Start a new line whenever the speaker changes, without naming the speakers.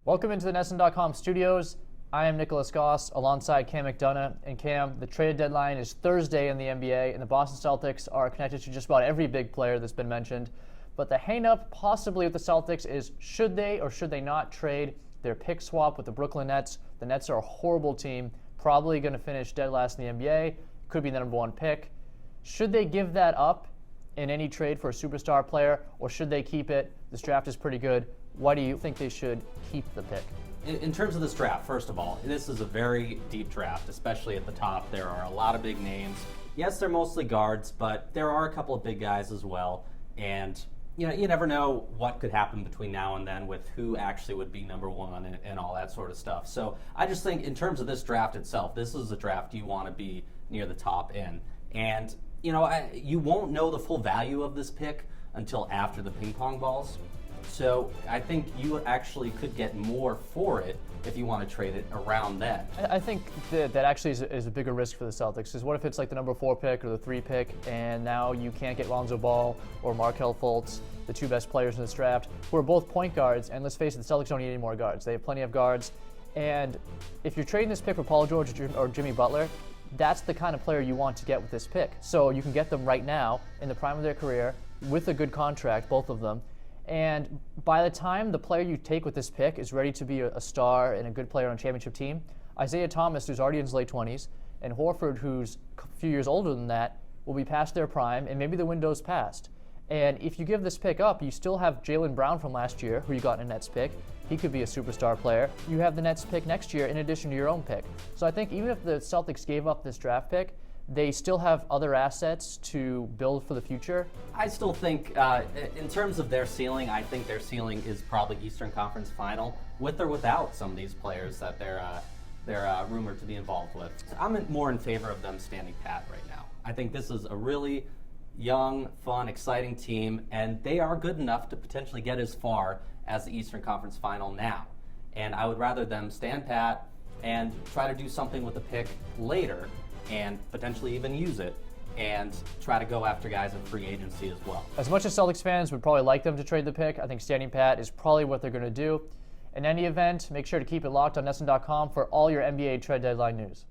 Welcome into the NESN.com studios. I am Nicholas Goss alongside Cam McDonough. And Cam, the trade deadline is Thursday in the NBA, and the Boston Celtics are connected to just about every big player that's been mentioned. But the hang-up possibly with the Celtics is should they or should they not trade their pick swap with the Brooklyn Nets? The Nets are a horrible team, probably going to finish dead last in the NBA, could be the number one pick. Should they give that up in any trade for a superstar player, or should they keep it? This draft is pretty good. Why do you think they should keep the pick?
In terms of this draft, first of all, this is a very deep draft, especially at the top. There are a lot of big names. Yes, they're mostly guards, but there are a couple of big guys as well. And you never know what could happen between now and then with who actually would be number one and all that sort of stuff. So I just think in terms of this draft itself, this is a draft you want to be near the top in. And you won't know the full value of this pick until after the ping pong balls. So I think you actually could get more for it if you want to trade it around then.
I think that actually is a bigger risk for the Celtics. Because what if it's like the number 4 pick or the 3 pick, and now you can't get Lonzo Ball or Markel Fultz, the two best players in this draft, who are both point guards. And let's face it, the Celtics don't need any more guards. They have plenty of guards. And if you're trading this pick for Paul George or Jimmy Butler, that's the kind of player you want to get with this pick. So you can get them right now in the prime of their career with a good contract, both of them. And by the time the player you take with this pick is ready to be a star and a good player on a championship team, Isaiah Thomas, who's already in his late 20s, and Horford, who's a few years older than that, will be past their prime, and maybe the window's passed. And if you give this pick up, you still have Jaylen Brown from last year, who you got in a Nets pick. He could be a superstar player. You have the Nets pick next year in addition to your own pick. So I think even if the Celtics gave up this draft pick, they still have other assets to build for the future.
I still think, in terms of their ceiling, I think their ceiling is probably Eastern Conference Final, with or without some of these players that they're rumored to be involved with. I'm more in favor of them standing pat right now. I think this is a really young, fun, exciting team, and they are good enough to potentially get as far as the Eastern Conference Final now. And I would rather them stand pat and try to do something with the pick later and potentially even use it and try to go after guys in free agency as well.
As much as Celtics fans would probably like them to trade the pick, I think standing pat is probably what they're going to do. In any event, make sure to keep it locked on NESN.com for all your NBA trade deadline news.